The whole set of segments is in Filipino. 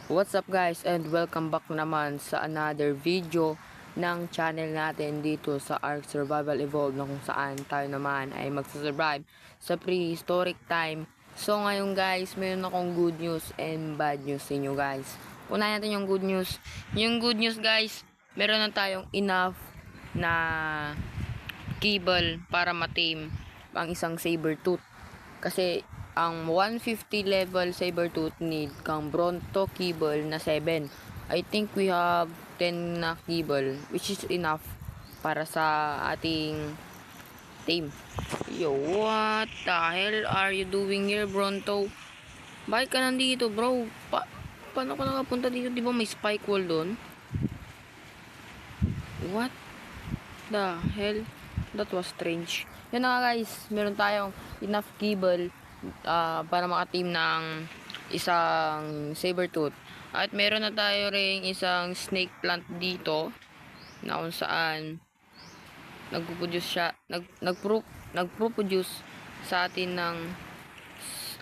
What's up guys, and welcome back naman sa another video ng channel natin dito sa Ark Survival Evolved, na kung saan tayo naman ay magsasurvive sa prehistoric time. So ngayon guys, mayroon akong good news and bad news sa inyo guys. Unahin natin yung good news. Yung good news guys, meron na tayong enough na cable para matame ang isang saber-tooth. Kasi ang 150 level saber-tooth need kang Bronto cable na 7. I think we have 10 na cable, which is enough para sa ating team. Yo, what the hell are you doing here, Bronto? Bakit ka nandito, bro? Paano ka nakapunta dito? Di ba may spike wall doon? What the hell? That was strange. Yun na nga guys, meron tayong enough cable para makateam ng isang saber-tooth. At meron na tayo ring isang snake plant dito na kung saan nagpo-produce siya, nagpo-produce sa atin ng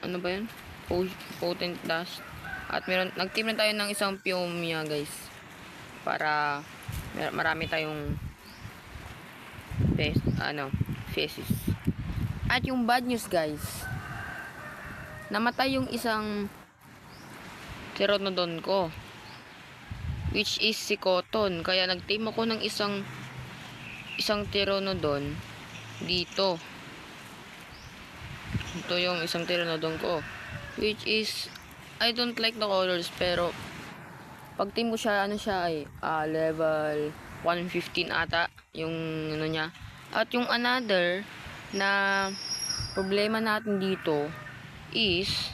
ano ba yun? Potent dust. At nagteam na tayo ng isang Pyomia guys, para marami tayong faces. At yung bad news guys, namatay yung isang Pteranodon ko, which is si Cotton. Kaya nag-team ako ng isang Pteranodon dito. Ito yung isang Pteranodon ko, which is I don't like the colors, pero pag team ko siya, ano siya ay level 115 ata yung ano niya. At yung another na problema natin dito is,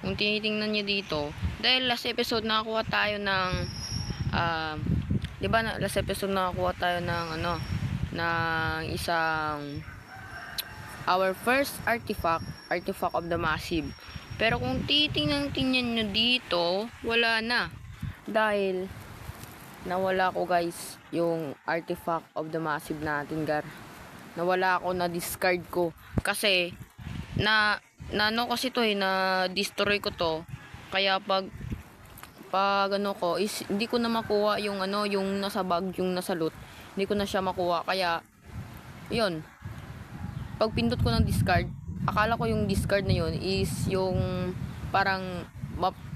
kung tinitingnan niyo dito, dahil last episode nakakuha tayo ng di ba last episode nakakuha tayo ng ng isang our first artifact of the massive. Pero kung tingnan niyo dito, wala na, dahil nawala ko guys yung artifact of the massive natin, nawala ako, na discard ko kasi na kasi to na destroy ko to. Kaya pag ano ko is hindi ko na makuha yung yung nasa bag, yung nasa loot, hindi ko na siya makuha. Kaya yun, pag pindot ko ng discard, akala ko yung discard na yun is yung parang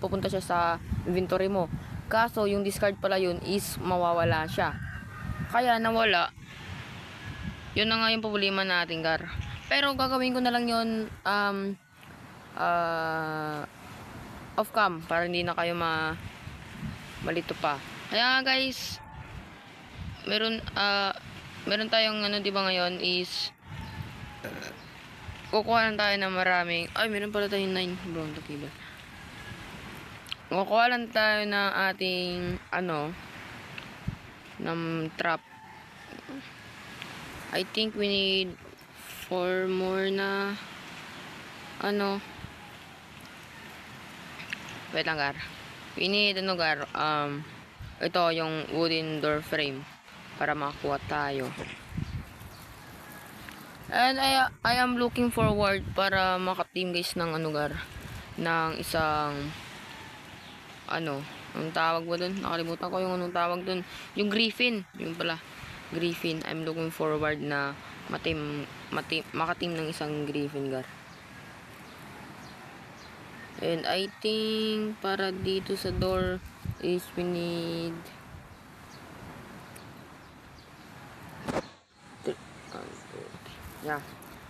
pupunta siya sa inventory mo, kaso yung discard pala yun is mawawala siya. Kaya nawala. Yun na nga yung problema natin, pero gagawin ko na lang yun off cam, para hindi na kayo malito pa. Kaya guys, meron tayong di ba ngayon is kukuha lang tayo ng maraming, meron pala tayong 9 Bronto cable. Kukuha lang tayo ng ating ng trap. I think we need 4 more na wait lang, we need ito yung wooden door frame para makakuha tayo. And I am looking forward para maka-team guys ng ng isang anong tawag ba dun? Nakalimutan ko yung anong tawag dun. Yung Griffin, yung pala, Griffin. I'm looking forward na maka-team ng isang Griffin, And I think para dito sa door is we need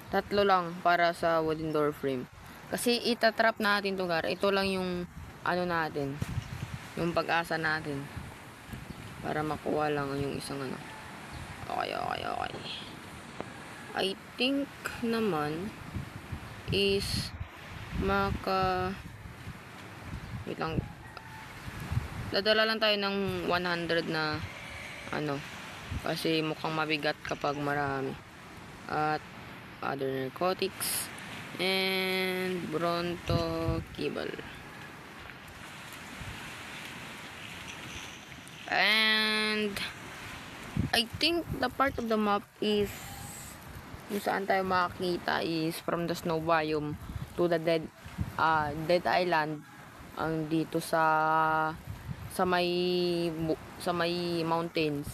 tatlo lang para sa wooden door frame. Kasi itatrap natin to, ito lang yung natin, yung pag-asa natin para makuha lang yung isang Okay. I think naman is wait lang, dadala lang tayo ng 100 na kasi mukhang mabigat kapag marami. At other narcotics and Bronto cable. And I think the part of the map is kung saan tayo makakita is from the snow biome to the dead island ang dito sa may mountains.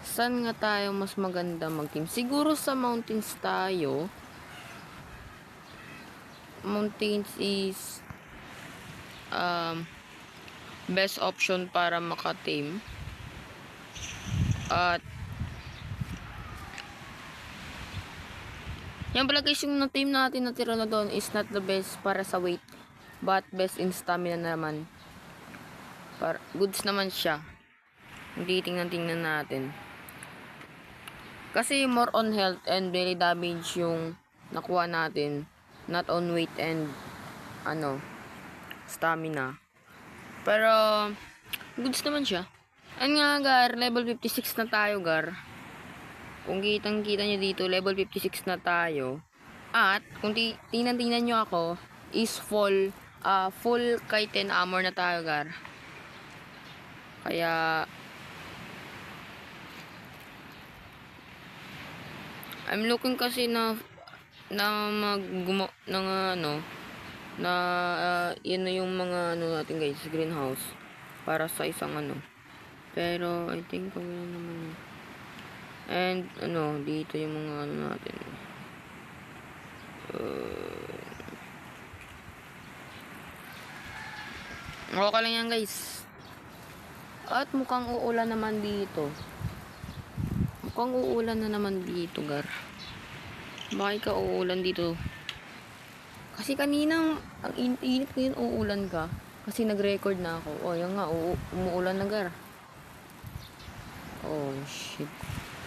Saan nga tayo mas maganda mag-team? Siguro sa mountains tayo. Mountains is best option para maka-team. At yan pala guys, yung na-team natin na Pteranodon is not the best para sa weight, but best in stamina naman. Goods naman siya. Hindi tingnan natin. Kasi more on health and daily damage yung nakuha natin, not on weight and stamina. Pero goods naman siya. Ano nga gar, level 56 na tayo gar. Kung kitang-kita nyo dito, level 56 na tayo. At kung tingnan nyo ako, is full Kaiten armor na tayo gar. Kaya I'm looking kasi na yun na yung mga natin guys, greenhouse para sa isang pero I think wala naman. And dito yung mga natin. Okay lang yan guys. At mukhang uulan naman dito. Mukhang uulan na naman dito gar. Bakit ka uulan dito? Kasi kanina ang init ko yun, uulan ka. Kasi nag-record na ako. Oh, yan nga, umuulan na gar. Oh shit.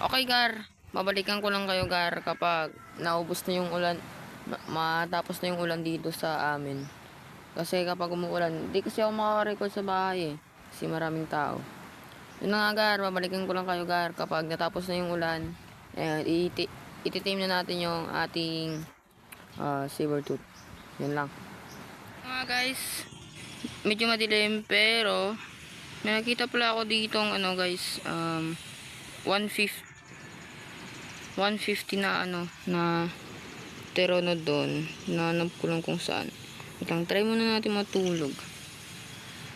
Okay gar, babalikan ko lang kayo gar kapag naubos na yung ulan, matapos na yung ulan dito sa amin. Kasi kapag umuulan, di kasi ako makaka-record sa bahay kasi maraming tao. Yun na nga gar, babalikan ko lang kayo gar kapag natapos na yung ulan. Iti-tame na natin yung ating sabertooth. Yun lang. Mga guys, medyo madilim pero may nakita pala ako ditong guys, 150 na na Pteranodon. Nanap ko lang kung saan. Itang try muna natin matulog.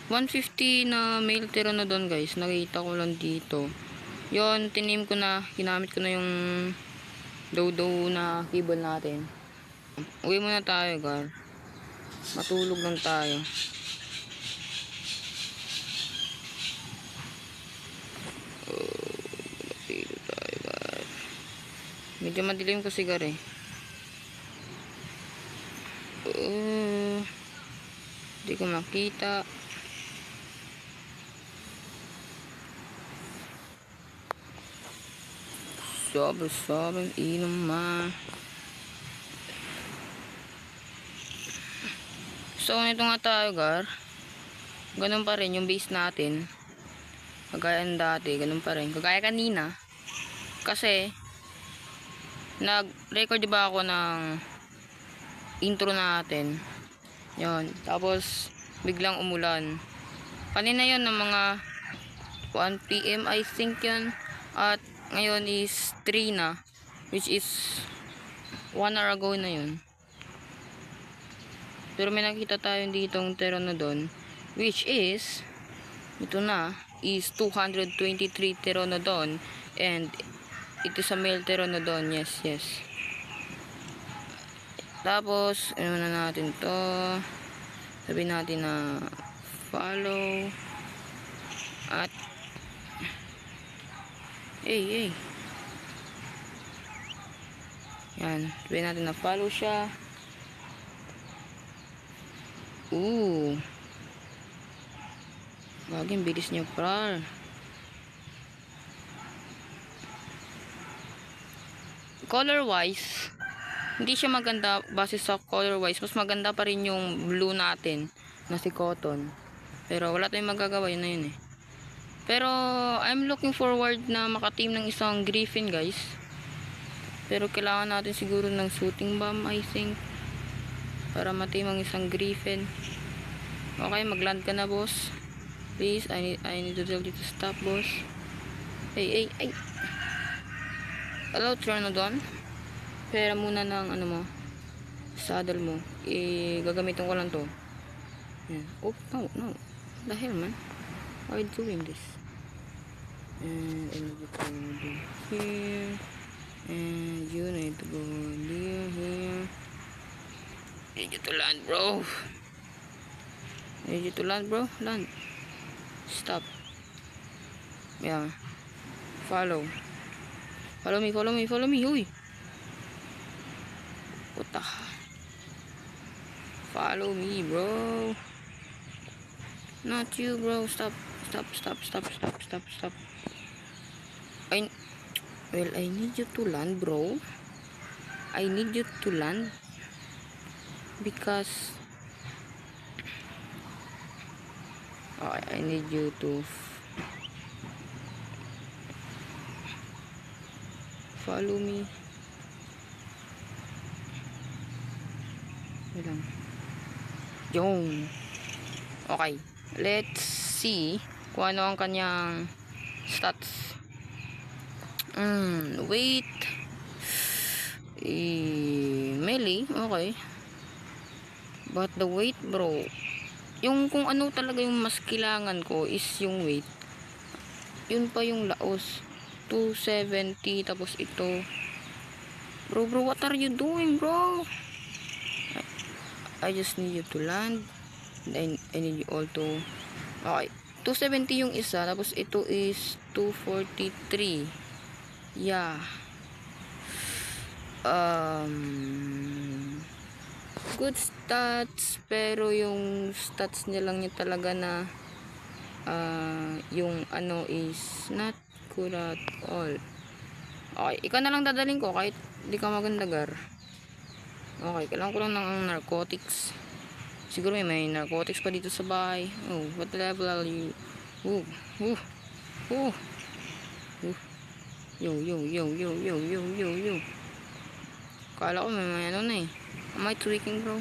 150 na male Pteranodon guys. Nakita ko lang dito. Yon, tinim ko na. Ginamit ko na yung dodo na cable natin. Uwi muna tayo gar. Matulog lang tayo. Medyo madilim kasi gar eh. Hindi ko makita. Sobrang inom ma. So nito nga tayo gar. Ganun pa rin yung base natin. Kagaya ng dati, ganun pa rin. Kagaya kanina. Kasi nag-record diba ako ng intro natin. Yon. Tapos biglang umulan. Kanina yon ng mga 1 PM I think yun. At ngayon is 3 na. Which is 1 hour ago na yun. Pero may nakita tayo ditong Pteranodon. Which is ito na. Is 223 Pteranodon. And ito sa male Pteranodon. Yes. Tapos ano na natin to. Sabihin natin na follow. At yan. Sabihin natin na follow siya. Bagay, bilis niya pral. Color wise, hindi siya maganda base sa color wise. Mas maganda pa rin yung blue natin na si Cotton. Pero wala tayong magagawa, yun na yun eh. Pero I'm looking forward na maka-team ng isang Griffin guys. Pero kailangan natin siguro ng shooting bomb I think. Para ma-team ang isang Griffin. Okay, mag-land ka na boss. Please, I need to tell you to stop boss. Hey. Hello Pteranodon. Pera muna ng mo. saddle mo, gagamitin ko lang to. Yan. Oh, no. The hell, man? Why are you doing this? And I need to go here. And you need to go here. I need you to land, bro. I need you to land, bro. Land. Stop. Yeah. Follow. Follow me. Huy. What the? Follow me, bro. Not you, bro. Stop. I need you to land, bro. I need you to land. Because I need you to follow me. Wait lang. Yung. Okay. Let's see kung ano ang kanyang stats. Wait. Melee. Okay. But the weight, bro. Yung kung ano talaga yung mas kailangan ko is yung weight. Yun pa yung laos. 270. Tapos ito. Bro, what are you doing, bro? I just need you to land. I need you all to... Okay. 270 yung isa. Tapos ito is 243. Yeah. Good stats. Pero yung stats niya lang niya talaga na yung ano is not good at all. Okay. Ikaw na lang dadaling ko kahit di ka magandagar. Okay, kailangan ko lang ng narcotics. Siguro may narcotics pa dito sa bahay. Oh, what level are you? Oh. Yo. Kala ko may ano na eh. Am I tweaking, bro?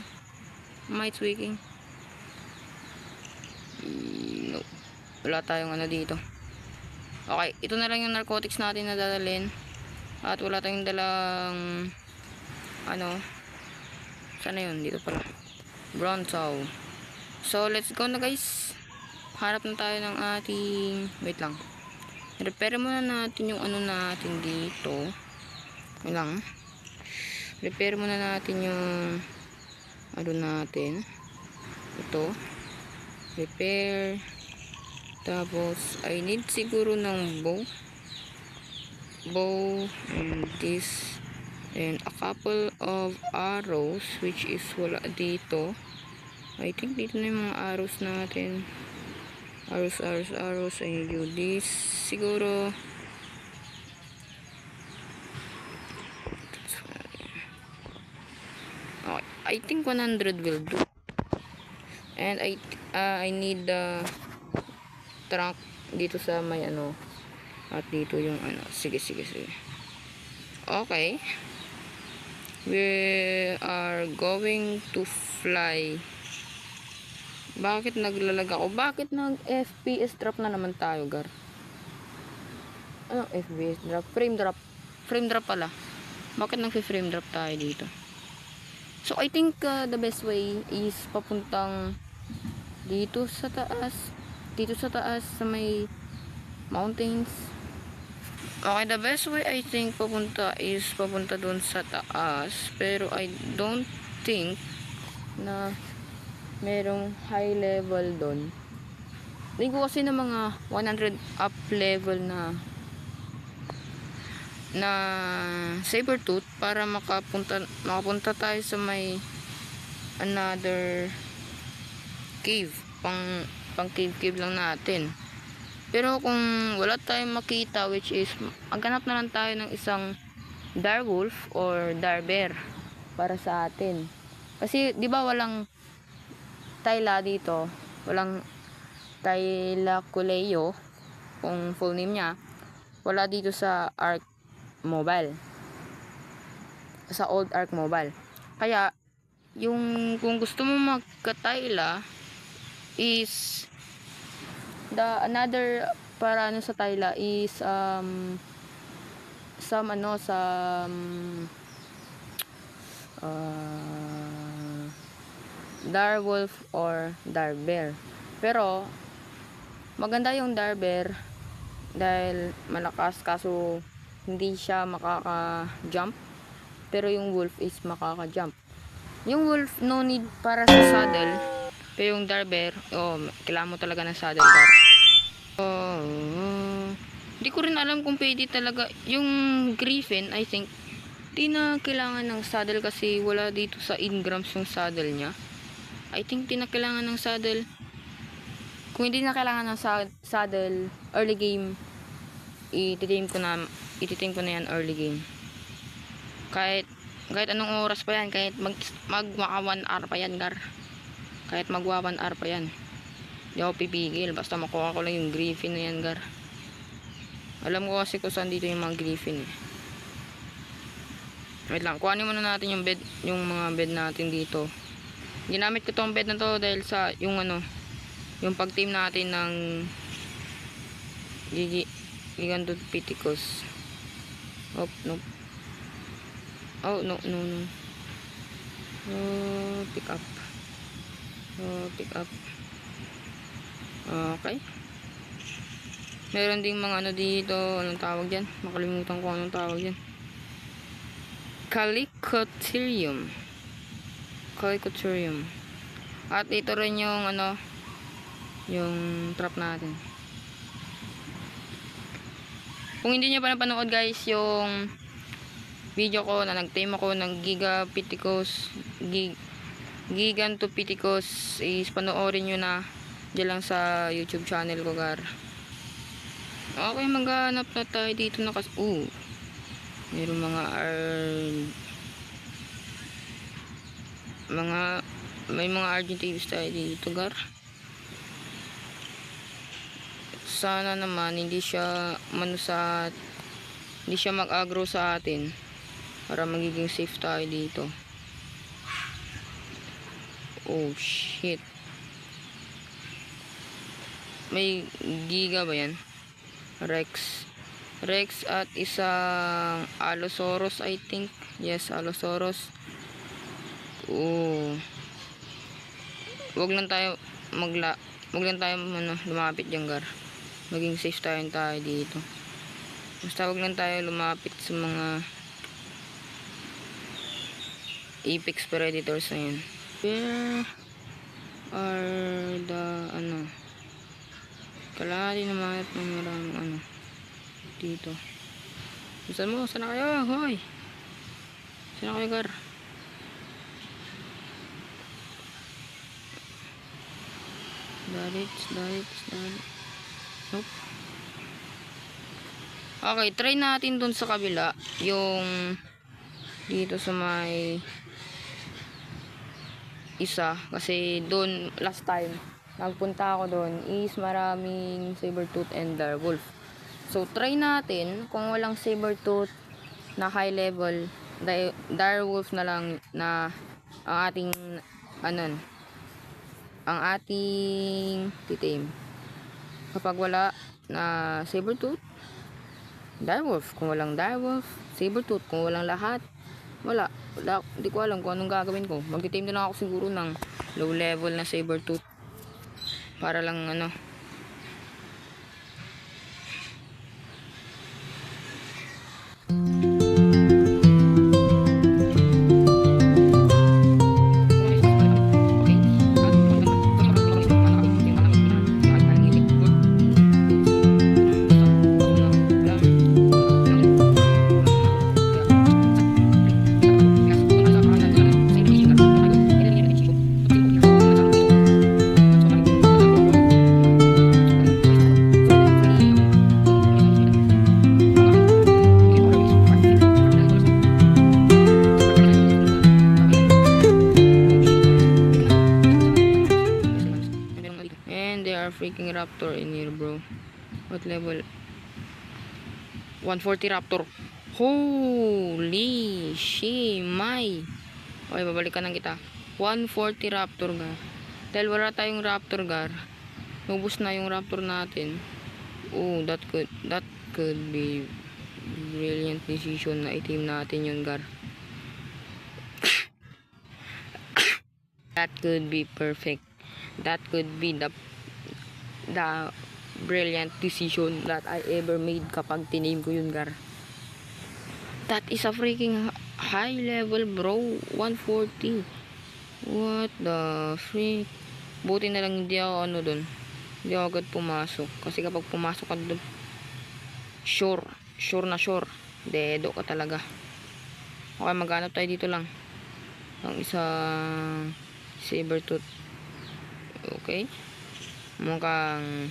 Am I tweaking? No. Wala tayong ano dito. Okay, ito na lang yung narcotics natin na dadalhin. At wala tayong dalang ano. Sana yun? Dito pala. Bronzo. So, let's go na guys. Harap na tayo ng ating... Wait lang. Repair muna natin yung ano natin dito. Wait lang. Repair muna natin yung... Ano natin. Ito. Repair. Tapos, I need siguro ng bow. And this... and a couple of arrows which is wala dito. I think dito na yung mga arrows natin. Arrows. I need you this siguro. Okay, I think 100 will do. And I need the trunk dito sa may ano. At dito yung ano. Sige. Okay. We are going to fly. Bakit naglalag ako? Bakit nag-FPS drop na naman tayo, gar? Ano FPS drop? Frame drop pala. Bakit nag-frame drop tayo dito? So, I think the best way is papuntang dito sa taas. Dito sa taas sa may mountains. Okay, the best way I think papunta dun sa taas. Pero I don't think na merong high level dun. Hindi ko kasi ng mga 100 up level na sabertooth para makapunta tayo sa may another cave. Pang cave lang natin. Pero kung wala tayong makita, which is maghanap na lang tayo ng isang direwolf or direbear para sa atin. Kasi 'di ba walang Tayla dito, walang Tayla Kuleo kung full name niya. Wala dito sa Ark Mobile. Sa old Ark Mobile. Kaya yung kung gusto mo magka-Tayla is another para ano sa Tayla is some Direwolf or Direbear. Pero maganda yung Direbear dahil malakas, kaso hindi siya makaka-jump. Pero yung wolf is makaka-jump. Yung wolf no need para sa saddle. Pero yung Direbear, kailangan mo talaga ng saddle guard. Hindi ko rin alam kung pwede talaga. Yung Griffin, I think, di na kailangan ng saddle kasi wala dito sa ingrams yung saddle niya. I think di na kailangan ng saddle. Kung hindi na kailangan ng saddle, early game, ititim ko na yan early game. Kahit anong oras pa yan, kahit magmaka 1 hour pa yan, gar. Kahit magwa 1 hour pa yan. Di ako pipigil, basta makuha ko lang yung Griffin na yan, gar. Alam ko kasi kung saan dito yung mga Griffin eh. Wait lang, kuhanin muna natin yung bed, yung mga bed natin dito. Ginamit ko tong bed na to dahil sa yung yung pag-team natin ng Gigantopithecus. Oh, no. Oh, no. Pick up. Pick up. Okay. Meron ding mga dito. Anong tawag dyan? Makalimutan ko anong tawag dyan. Chalicotherium. At ito rin yung yung trap natin. Kung hindi niyo pa napanood guys yung video ko na nag-tame ako ng Gigantopithecus is panoorin nyo na dyan lang sa YouTube channel ko, gar. Okay, maghanap na tayo dito na kasi meron may mga Argentines tayo dito, gar. Sana naman hindi siya mag-aggro sa atin para magiging safe tayo dito. Oh shit, may giga ba yan? Rex at isang Allosaurus, I think. Yes, Allosaurus. Wag lang tayo lumapit diyan, gar. Maging safe tayo dito. Basta wag lang tayo lumapit sa mga apex predators na yun. Where are the kailangan din naman ng maraming dito. Saan mo? Sana kayo? Hoy! Sana kayo, gar? Dalit. Nope. Okay, try natin dun sa kabila. Yung dito sa may isa. Kasi dun, last time, nagpunta ako doon is maraming sabertooth and direwolf. So try natin kung walang sabertooth na high level, direwolf na lang na ang ating titim. Kapag wala na sabertooth, direwolf. Kung walang direwolf, sabertooth. Kung walang lahat, wala. Hindi ko alam kung anong gagawin ko. Magti-tame na lang ako siguro ng low level na sabertooth. Para lang freaking raptor in here, bro. What level? 140 raptor. Holy shit, okay, babalikan lang kita. 140 raptor, gar. Dahil wala tayong raptor, gar. Nubos na yung raptor natin. That could be brilliant decision na itim natin yun, gar. That could be perfect. That could be the brilliant decision that I ever made kapag tiname ko yun, gar. That is a freaking high level, bro. 140. What the freak? Buti na lang hindi ako dun. Hindi ako agad pumasok. Kasi kapag pumasok ka dun, sure na sure. Dedo ka talaga. Okay, maghanap tayo dito lang. Ang isang sabertooth. Okay. Mukhang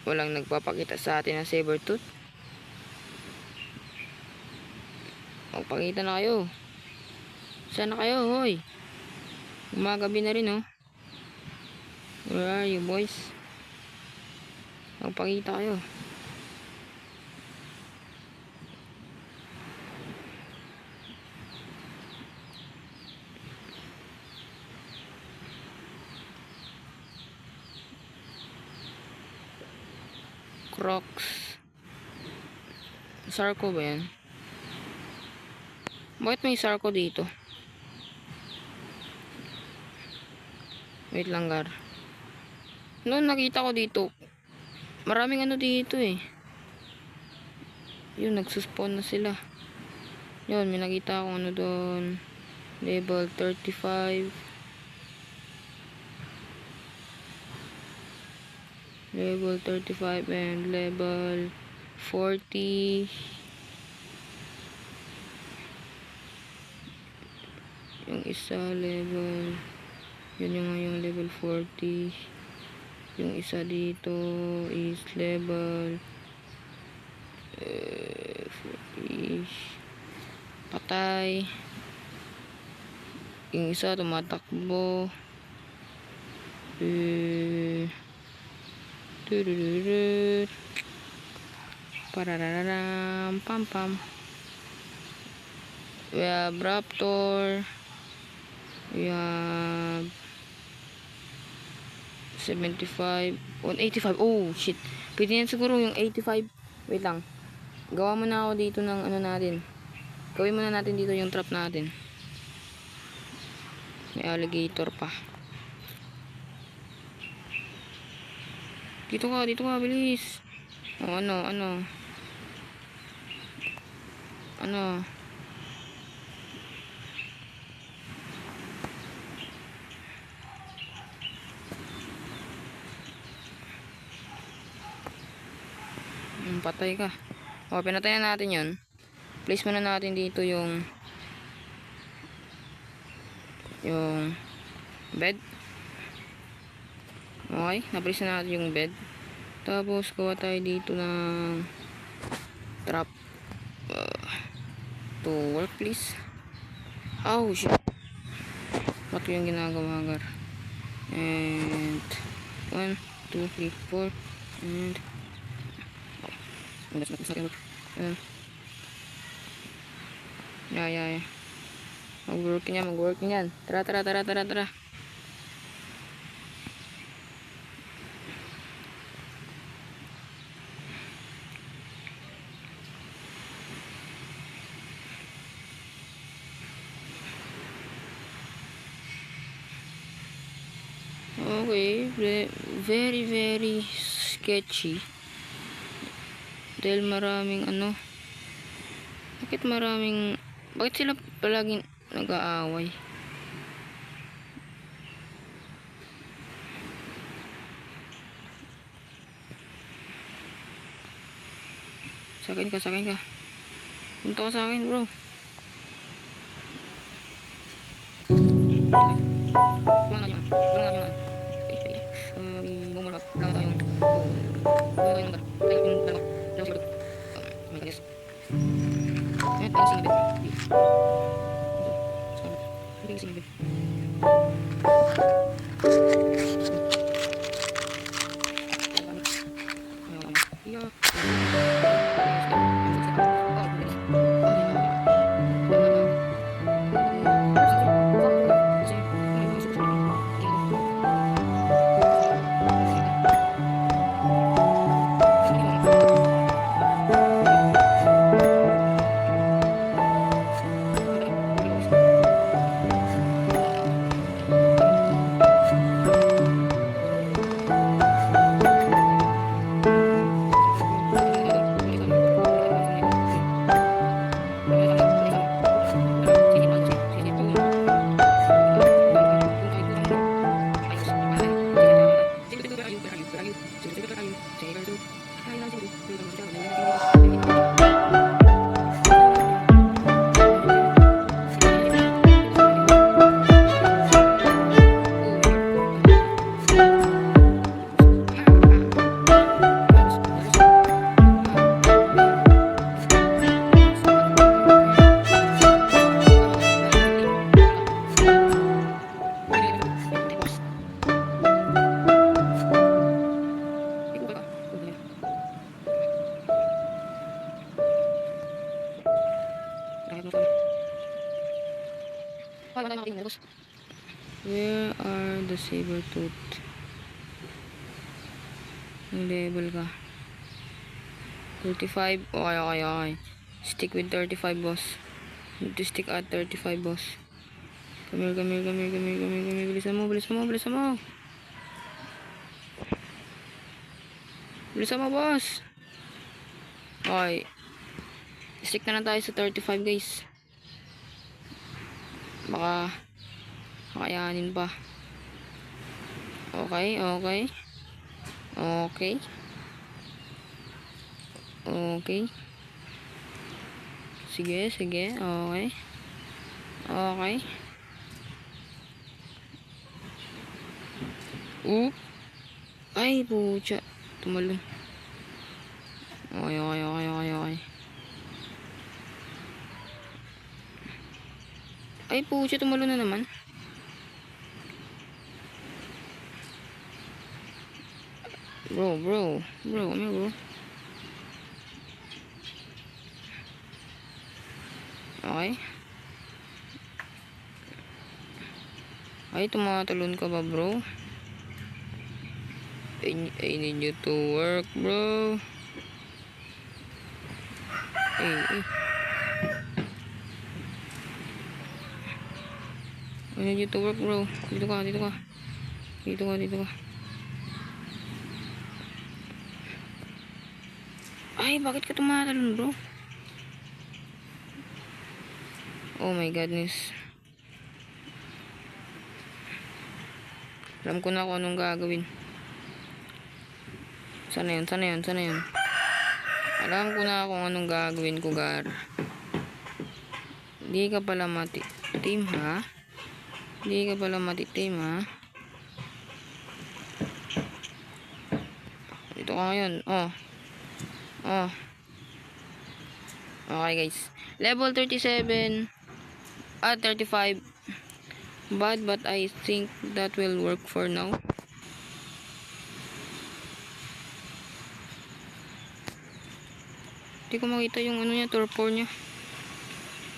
walang nagpapakita sa atin ng sabertooth. Magpakita na kayo. Saan na kayo, hoy? Gumagabi na rin, oh. Where are you, boys? Magpakita kayo. Crocs. Sarko ba yan? Bakit may Sarko dito? Wait lang, gar. Noon nakita ko dito, maraming ano dito eh. Yun, nagsuspawn na sila. Yun, may nakita akong ano doon. Level 35. Level 35 and level 40. Yung isa level, yun yung level 40. Yung isa dito is level 40. Patay. Yung isa tumatakbo. Parararam, pam pam. We have Raptor. We have 75. 185. Oh shit. Pwede yan siguro yung 85. Wait lang. Gawa muna ako dito ng ano natin. Gawin muna natin dito yung trap natin. May alligator pa. Dito ka, bilis. Oh, ano. Patay ka. O, pinatay na natin yun. Place muna natin dito yung bed. Okay, na-place na natin yung bed. Tapos, gawa tayo dito ng trap. To work, please. Oh, shit. Ba't yung ginagawa, gar? And 1, 2, 3, 4 and yeah. Mag-work niyan. Tara. Okay, very sketchy. Dahil maraming bakit sila palaging nag-aaway? Sakin ka. Punta ka sa akin, bro. boss. Where are the saber tooth? Ang level ka. 35. Okay. Stick with 35, boss. Need to stick at 35, boss. Come here. Bilisan mo. Bilisan mo, boss. Okay. Stick na lang tayo sa 35, guys. Baka kakayanin pa. Okay. Sige. Okay. Ay, pucha. Tumalon. Okay. Ay, pucha. Tumalon na naman. Bro. Okay. Ay, tumatalon ka ba, bro? I need you to work, bro. I need you to work, bro. Dito ka. Ay, bakit ka tumatalon, bro? Oh my goodness. Alam ko na kung anong gagawin. Sana yun. Alam ko na kung anong gagawin ko, Gar. Di ka pala matitim, ha? Dito ka ngayon. Oh. Okay, guys. Level 37. 35. But I think that will work for now. Hindi ko makita yung ano niya, torpor niya.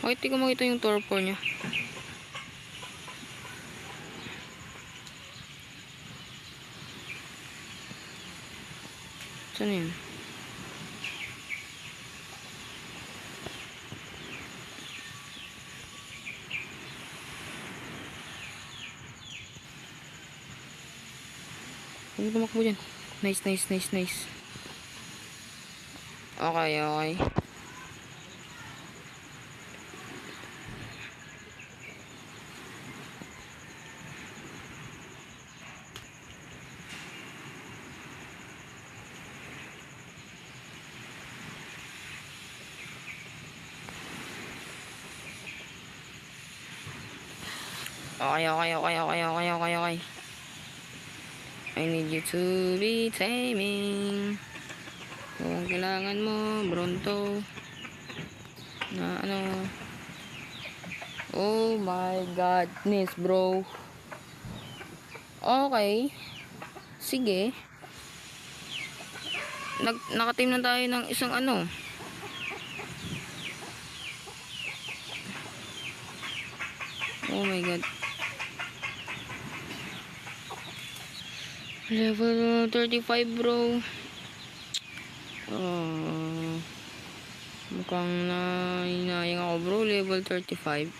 Bakit di ko makita yung torpor niya? Saan yun? Huwag tumakbo dyan. Nice. Okay. Okay. I need you to be taming. Kung kailangan mo, Bronto. Na ano. Oh my godness, bro. Okay. Sige. Nakateam na tayo ng isang ano. Oh my god. Level 35, bro. Mukhang hinayang ako, bro. Level 35.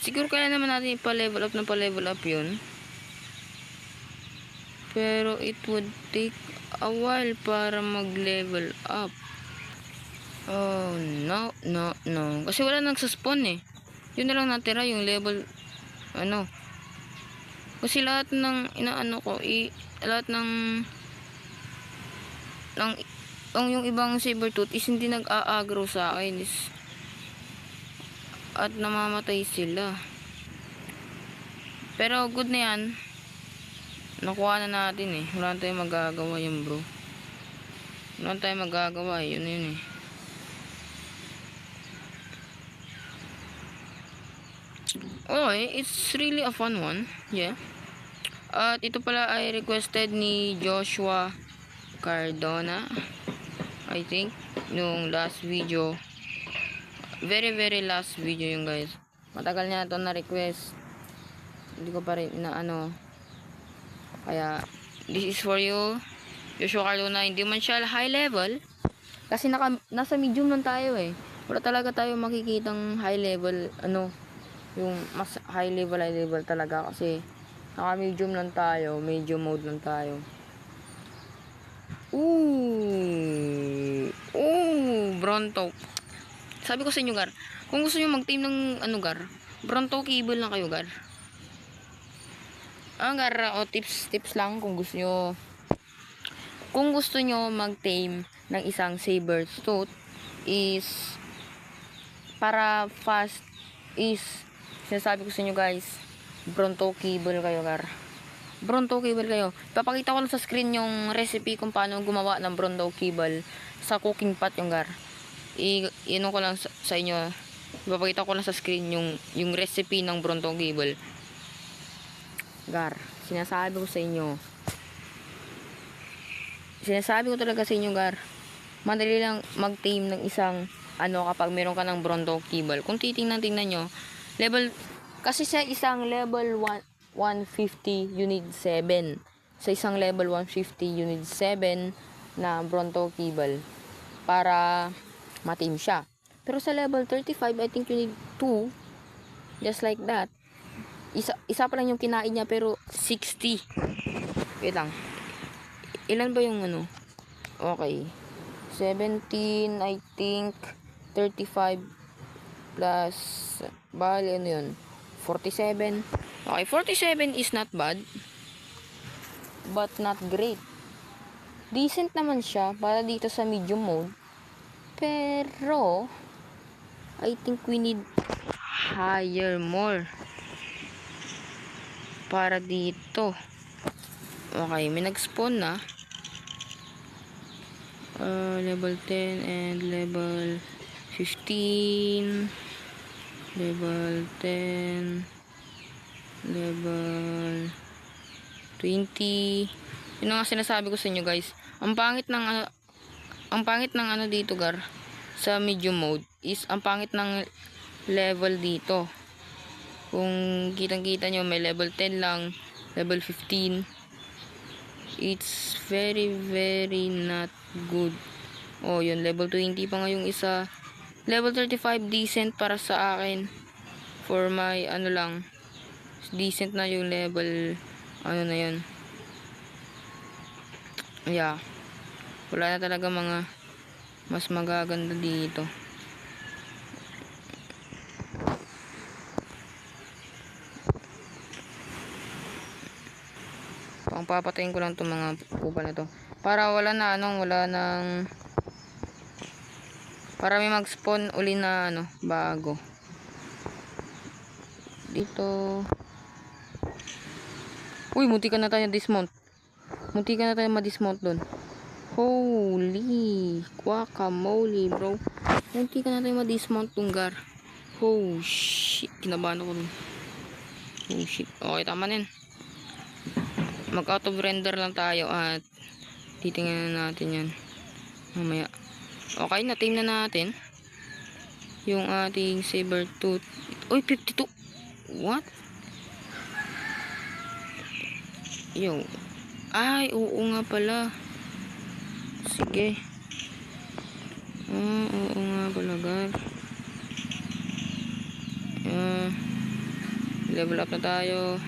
Siguro kaya naman natin pa-level up yun. Pero it would take a while para mag-level up. Oh, no. Kasi wala nang sa-spawn eh. Yun na lang natira, yung level, ano. Kasi lahat ng inaano ko, lahat ng yung ibang sabertooth is hindi nag-a-aggro sa akin at namamatay sila. Pero good na yan. Nakuha na natin eh. Wala tayong magagawa yun, bro. Wala tayong magagawa. Yun eh. Okay, it's really a fun one. Yeah. At ito pala ay requested ni Joshua Cardona, I think, nung last video. Very last video yung guys. Matagal niya ito na request. Hindi ko pa rin na ano. Kaya, this is for you. Joshua Luna, hindi man siya high level. Kasi nasa medium lang tayo eh. Wala talaga tayo makikitang high level, ano, yung mas high level talaga. Kasi, naka medium lang tayo. Medium mode lang tayo. Bronto. Sabi ko sa inyo, Gar, kung gusto nyo mag-team ng, ano, Gar, Bronto cable lang kayo, Gar. Gar, o tips lang kung gusto nyo. Kung gusto nyo mag-tame ng isang saber tooth is para fast is sinasabi ko sa inyo guys, Bronto cable kayo, Gar. Bronto cable kayo. Papakita ko lang sa screen yung recipe kung paano gumawa ng Bronto cable sa cooking pot yung, Gar. Iano ko lang sa inyo. Papakita ko lang sa screen yung recipe ng Bronto cable. Gar, sinasabi ko sa inyo. Sinasabi ko talaga sa inyo, Gar. Madali lang mag-tame ng isang ano kapag meron ka ng Bronto cable. Kung tingnan nyo, level kasi sa isang level 150 you need 7. Sa isang level 150 you need 7 na Bronto cable para ma-tame siya. Pero sa level 35 I think you need 2. Just like that. Isa pa lang yung kinain niya pero 60. Wait lang. Ilan ba yung ano? Okay. 17 I think 35 plus bali ano yun? 47. Okay, 47 is not bad. But not great. Decent naman siya para dito sa medium mode. Pero I think we need higher more para dito. Okay, may nag-spawn na. Level 10 and level 15. Level 10. Level 20. Yun nga sinasabi ko sa inyo guys. Ang pangit ng ano dito, Gar, sa medium mode is ang pangit ng level dito. Kung kitang-kita nyo, may level 10 lang, level 15. It's very, very not good. Oh, yun, level 20 pa nga yung isa. Level 35, decent para sa akin. For my, ano lang, decent na yung level, ano na yun. Yeah. Wala na talaga mga mas magaganda dito. Papatayin ko lang itong mga pupa na to para wala nang para may mag-spawn uli na ano, bago dito. Uy, munti ka na tayo dismount. Munti ka na tayo ma-dismount dun. Holy guacamole, bro. Munti ka na tayo ma-dismount dun, Gar. Oh shit, kinabahan ako dun. Oh shit. Okay, tama na yun. Mag out of render lang tayo at titingnan natin yan mamaya. Okay, na-tame na natin yung ating saber tooth. Uy, 52. What? Yo. Ay, oo nga pala. Sige. Oo nga pala, Gar. Level up na tayo.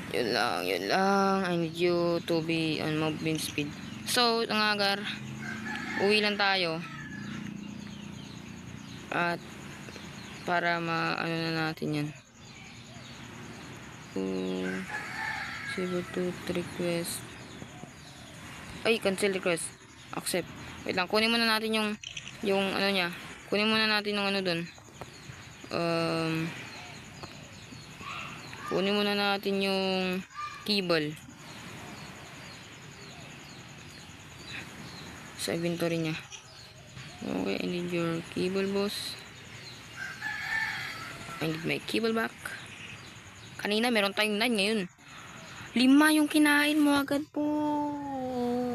Yun lang. I need you to be on movement speed. So, nga, Gar, uwi lang tayo. At para ano na natin yan. Saber tooth request. Ay, cancel request. Accept. Wait lang, kunin muna natin yung ano niya. Kunin muna natin yung ano dun. Kunin muna natin yung cable sa inventory niya. Okay, I need your cable, boss. I need my cable back. Kanina meron tayong 9, ngayon 5 yung kinain mo agad, boss.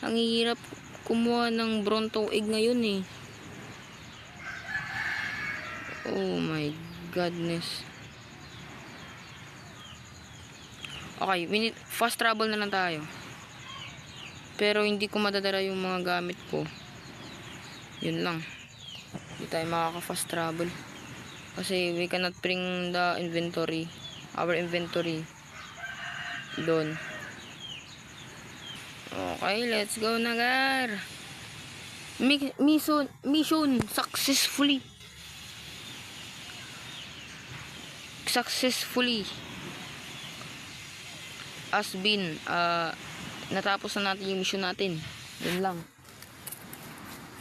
Ang hirap kumuha ng Bronto egg ngayon eh. Oh my goodness. Okay, fast travel na lang tayo. Pero hindi ko madadala yung mga gamit ko. Yun lang. Hindi tayo makaka-fast travel. Kasi we cannot bring the inventory. Our inventory. Doon. Okay, let's go na, Gar. Mission successfully has been natapos na natin yung mission natin. Yun lang.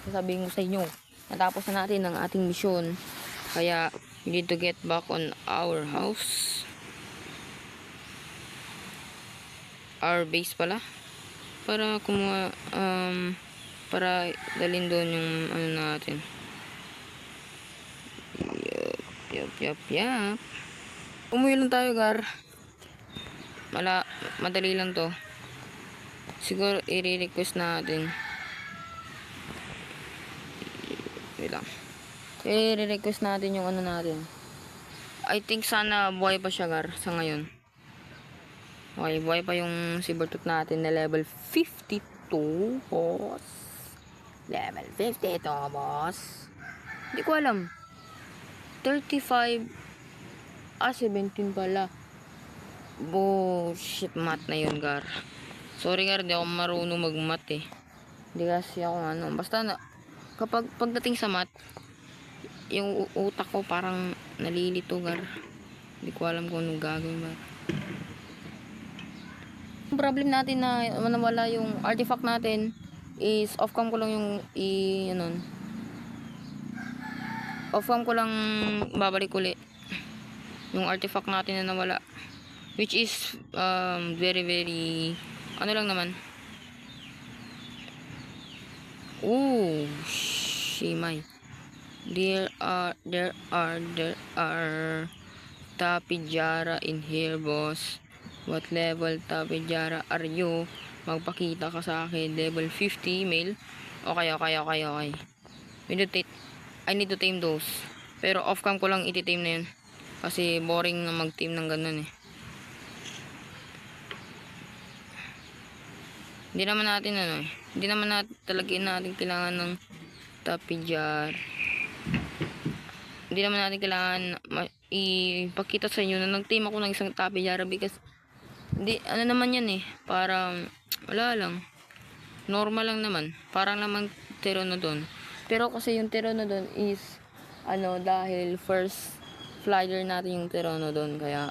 Sasabihin ko sa inyo, natapos na natin ang ating mission. Kaya we need to get back on our house. Our base pala. Para kumuha para dalhin doon yung ano natin. Yup. Umuwi lang tayo, Gar. Madali lang to. Siguro i-request natin. Wait lang. I-request natin yung ano natin. I think sana buhay pa siya, Gar, sa ngayon. Okay, buhay pa yung Sabertooth natin na level 52, boss. Level 52, boss. Hindi ko alam. 35. 17 pala. Bullshit, math na yun, Gar. Sorry, Gar, di ako marunong mag-math eh. Hindi kasi ako ano. Basta kapag pagdating sa math, yung utak ko parang nalilito, Gar. Hindi ko alam kung anong gagawin ba. Yung problem natin na nawala yung artifact natin is off-cam ko lang yung off-cam ko lang babalik ulit yung artifact natin na nawala, which is very ano lang naman. Oh shimay, there are Tapijara in here, boss. What level Tapijara are you? Magpakita ka sa akin. Level 50 male. Okay. I need to tame those. Pero off cam ko lang iti-tame na yun. Kasi boring na mag-tame ng ganun eh. Hindi naman natin kailangan ng Tapijar. Hindi naman natin kailangan ipakita sa inyo na nag-tame ako ng isang Tapijara because ano naman yan eh, parang wala lang, normal lang naman, parang lamang Pteranodon. Pero kasi yung Pteranodon is dahil first flyer natin yung Pteranodon, kaya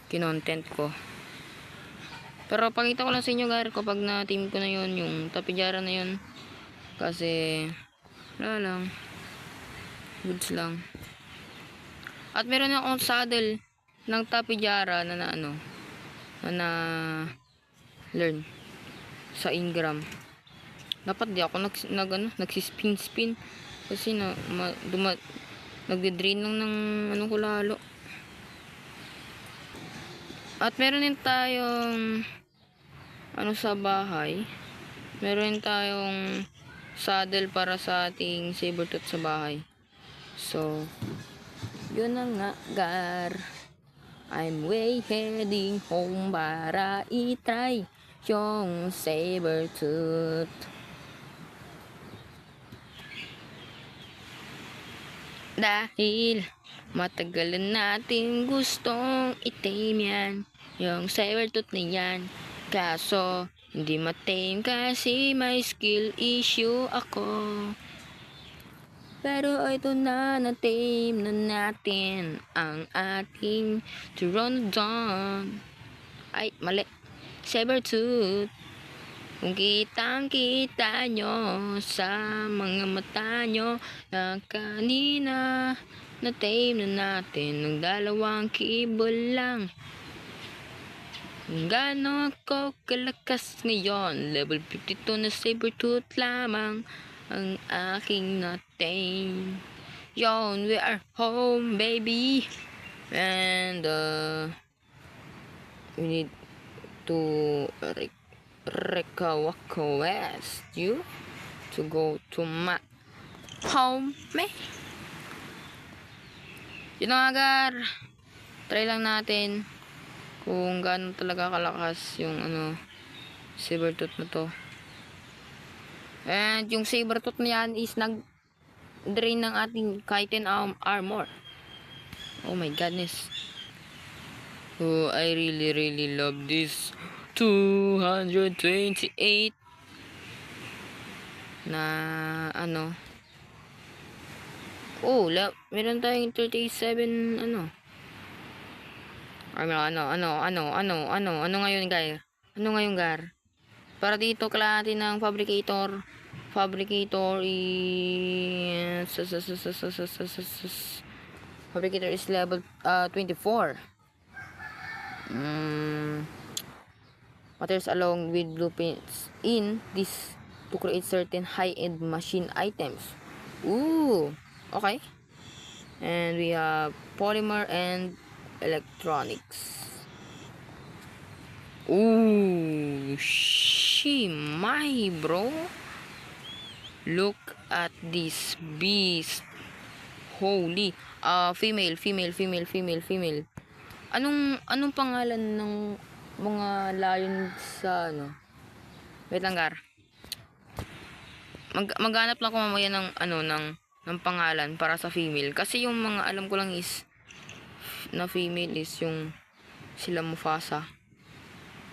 kinontent ko. Pero pakita ko lang sa inyo, Gar, kapag na-team ko na yun yung Tapijara na yun, kasi wala lang, goods lang. At meron akong saddle ng Tapijara na learn sa Ingram. Dapat di ako nagsispin kasi nagde-drain lang ng ko lalo. At meron din tayong sa bahay. Meron din tayong saddle para sa ating Sabertooth sa bahay. So yun na nga, Gar. I'm heading home para i-try yung Sabertooth. Dahil matagal natin gustong i-tame yan, yung Sabertooth na yan. Kaso hindi ma-tame kasi may skill issue ako. Pero ito na-tame na natin ang ating Pteranodon. Ay, mali. Sabertooth. Kung kitang-kita nyo sa mga mata nyo na kanina na-tame na natin ng 2 kibol lang. Gano'n ako kalakas ngayon, level 52 na Sabertooth lamang ang aking na-tame. Yon, we are home, baby. And we need to request you to go to my home, me. Yun na nga, Gar. Try lang natin kung gaano talaga kalakas yung Sabertooth na to. And yung Sabertooth na yan is nag-drain ng ating Chitin armor. Oh my godness. Oh, I really love this 228 na oh, meron tayong 37 ano ngayon, guys? Ano ngayon, Gar? Para dito kalahati ng fabricator is fabricator is level 24. Materials along with blueprints in this to create certain high-end machine items. Ooh, okay. And we have polymer and electronics. Ooh, my bro. Look at this beast. Holy. Female. Anong pangalan ng mga lion sa Wait lang, Gar. Maghanap lang ako mamaya ng pangalan para sa female, kasi yung mga alam ko lang is na female is yung sila Mufasa.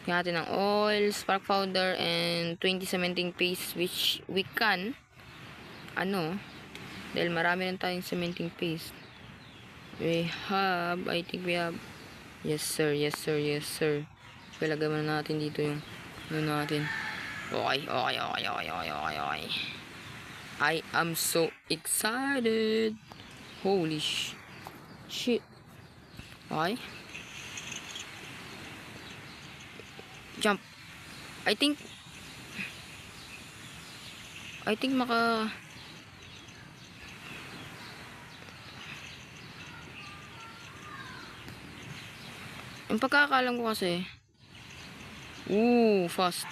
Kaya natin ng oil, spark powder, and 20 cementing paste, which we can dahil marami na tayong cementing paste. I think we have, yes sir. Ilagay muna natin dito yung natin. Okay. I am so excited. Holy shit. Okay. Jump. I think yung pagkakalam ko kasi fast.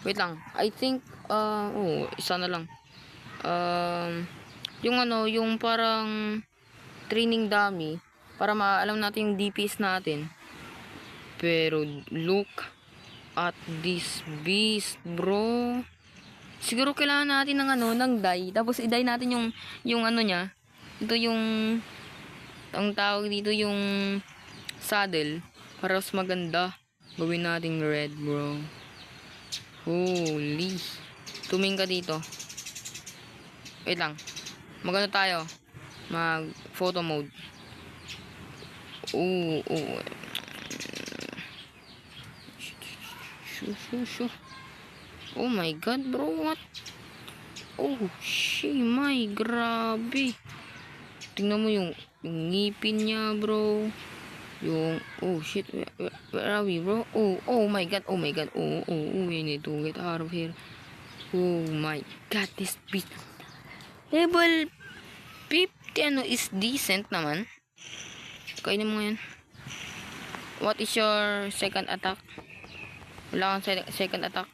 Wait lang. I think isa na lang. Yung parang training dummy para maalam natin yung DPS natin. Pero look at this beast, bro. Siguro kailangan natin ng dye, tapos i-dye natin yung niya. Ito yung ang tawag dito yung saddle para mas maganda. Gawin nating red, bro. Holy. Tumingin ka dito. Wait lang. Tayo. Mag photo mode. Shoo. Oh my god, bro. What? Oh, my, grabe. Tingnan mo yung ngipin niya, bro. Yung, oh shit, where are we, bro? Oh my god. We need to get out of here. Oh my god, this beast. Level 50 is decent naman. Kainin mo yan. What is your second attack? Wala kang second attack.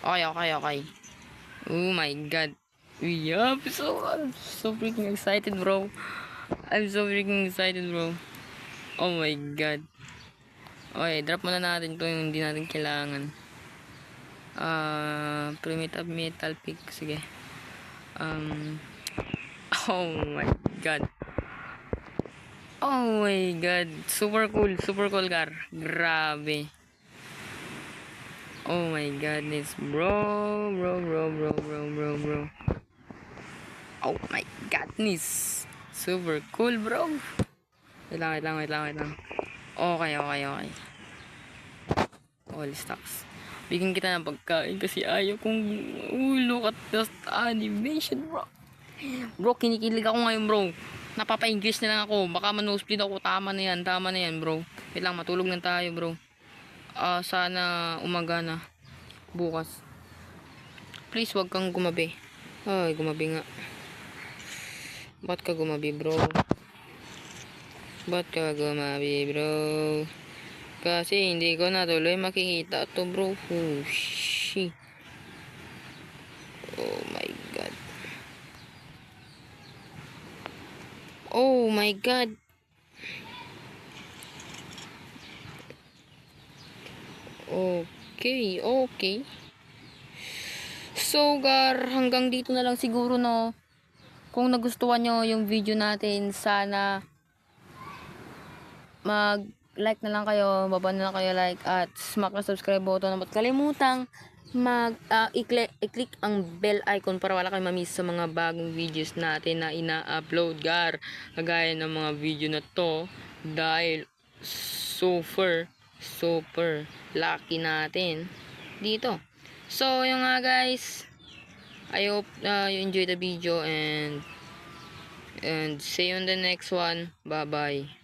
Okay. Oh my god. I'm so freaking excited, bro. Oh my god. Okay, drop muna natin to yung hindi natin kailangan. Primitive metal pick. Sige. Oh my god. Super cool, Gar. Grabe. Oh my godness, bro. Oh my godness. Super cool, bro. Wait lang. Okay. All stocks. Bigyan kita ng pagkain kasi ayaw kong look at the animation, bro. Bro, kinikilig ako ngayon, bro. Napapa-English na lang ako. Baka man-nosebleed ako. Tama na yan, bro. Wait lang, matulog na tayo, bro. Sana umaga na bukas. Please, wag kang gumabi. Ay, gumabi nga. Ba't ka gumabi, bro? Kasi hindi ko na tuloy makikita to, bro. Oh, shit. Oh my god. Oh my God. Okay, okay. So, hanggang dito na lang siguro, no. Kung nagustuhan nyo yung video natin, sana mag-like na lang kayo, baba na lang kayo like, at smack na subscribe button. At kalimutang i-click ang bell icon para wala kayong mamiss sa mga bagong videos natin na ina-upload, kagaya ng mga video na to, dahil super lucky natin dito. So, yung nga guys, I hope you enjoy the video, and see you on the next one. Bye bye.